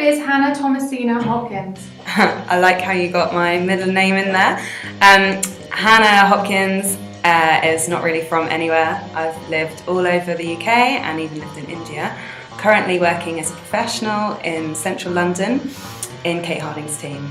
is Hannah Thomasina Hopkins? I like how you got my middle name in there. Hannah Hopkins is not really from anywhere. I've lived all over the UK and even lived in India. Currently working as a professional in central London in Kate Harding's team.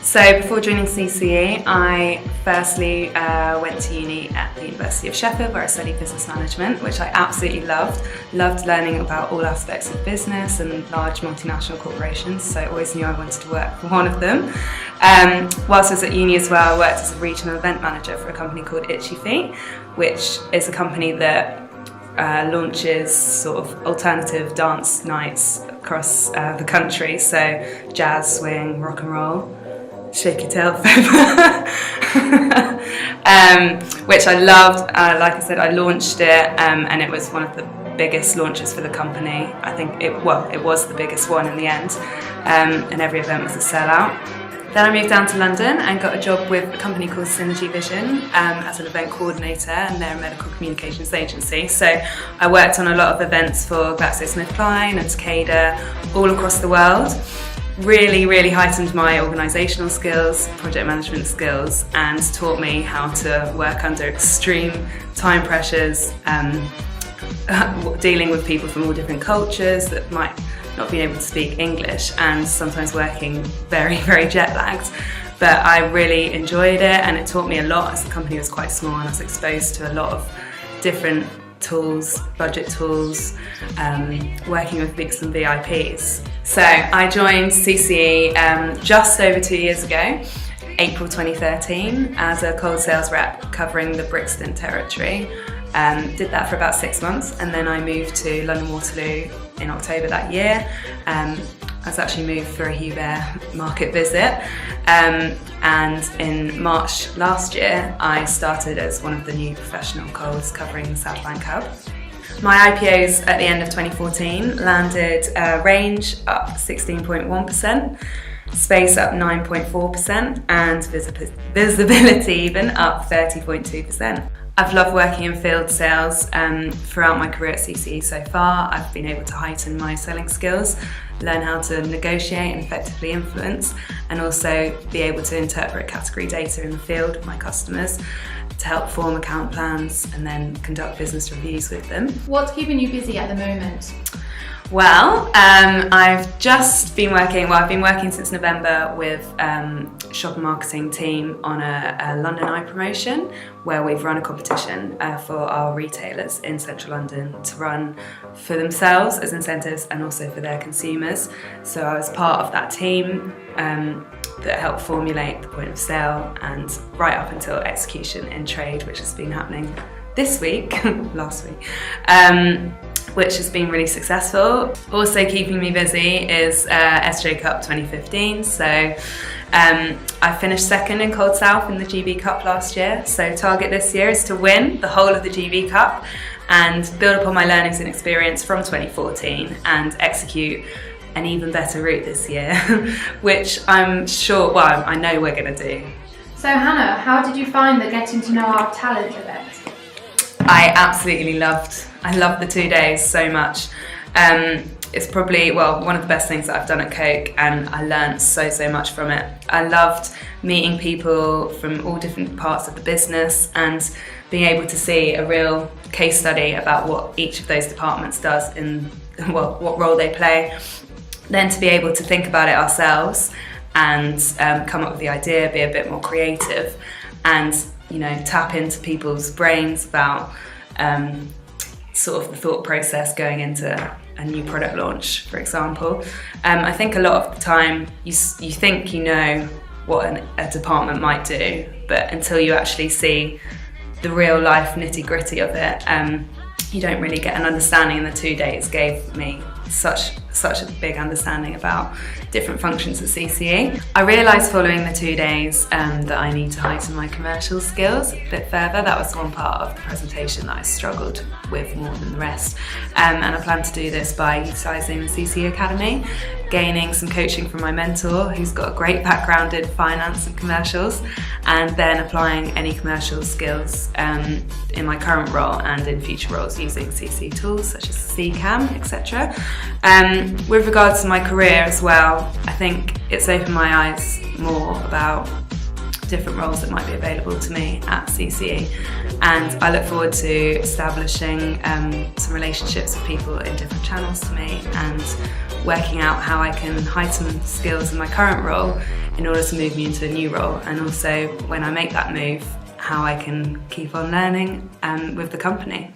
So before joining CCE, I firstly went to uni at the University of Sheffield, where I studied business management, which I absolutely loved. Loved learning about all aspects of business and large multinational corporations, so I always knew I wanted to work for one of them. Whilst I was at uni as well, I worked as a regional event manager for a company called Itchy Feet, which is a company that launches sort of alternative dance nights across the country, so jazz, swing, rock and roll. Shake your tail, which I loved. Like I said, I launched it, and it was one of the biggest launches for the company. I think it was the biggest one in the end, and every event was a sellout. Then I moved down to London and got a job with a company called Synergy Vision as an event coordinator, and they're a medical communications agency. So I worked on a lot of events for GlaxoSmithKline and Takeda all across the world. Really heightened my organisational skills, project management skills, and taught me how to work under extreme time pressures, dealing with people from all different cultures that might not be able to speak English, and sometimes working very jet lagged. But I really enjoyed it, and it taught me a lot as the company was quite small, and I was exposed to a lot of different tools, budget tools, working with some VIPs. So I joined CCE just over 2 years ago, April 2013, as a cold sales rep covering the Brixton territory. Did that for about 6 months, and then I moved to London Waterloo in October that year. I was actually moved for a Hubert market visit, and in March last year I started as one of the new professional colds covering the South Bank Hub. My IPOs at the end of 2014 landed range up 16.1%, space up 9.4%, and visibility even up 30.2%. I've loved working in field sales throughout my career at CCE so far. I've been able to heighten my selling skills, learn how to negotiate and effectively influence, and also be able to interpret category data in the field with my customers to help form account plans and then conduct business reviews with them. What's keeping you busy at the moment? Well, I've just been working, I've been working since November with shop and marketing team on a London Eye promotion, where we've run a competition for our retailers in central London to run for themselves as incentives and also for their consumers. So I was part of that team that helped formulate the point of sale and right up until execution in trade, which has been happening this week, last week. Which has been really successful. Also keeping me busy is SJ Cup 2015. So I finished second in Cold South in the GB Cup last year. So target this year is to win the whole of the GB Cup and build upon my learnings and experience from 2014 and execute an even better route this year, which I'm sure, well, I know we're going to do. So Hannah, how did you find the Getting to Know Our Talent event? I absolutely loved the 2 days so much. It's probably, one of the best things that I've done at Coke, and I learned so much from it. I loved meeting people from all different parts of the business and being able to see a real case study about what each of those departments does in, what role they play. Then to be able to think about it ourselves and come up with the idea, be a bit more creative, and tap into people's brains about sort of the thought process going into a new product launch, for example. I think a lot of the time you think you know what a department might do, but until you actually see the real life nitty-gritty of it, you don't really get an understanding, and the 2 days gave me such a big understanding about different functions at CCE. I realised following the 2 days that I need to heighten my commercial skills a bit further. That was one part of the presentation that I struggled with more than the rest. And I plan to do this by utilising the CCE Academy, gaining some coaching from my mentor, who's got a great background in finance and commercials, and then applying any commercial skills in my current role and in future roles using CC tools such as CCAM, etc. With regards to my career as well, I think it's opened my eyes more about different roles that might be available to me at CCE, and I look forward to establishing some relationships with people in different channels to me and working out how I can heighten skills in my current role in order to move me into a new role, and also when I make that move, how I can keep on learning with the company.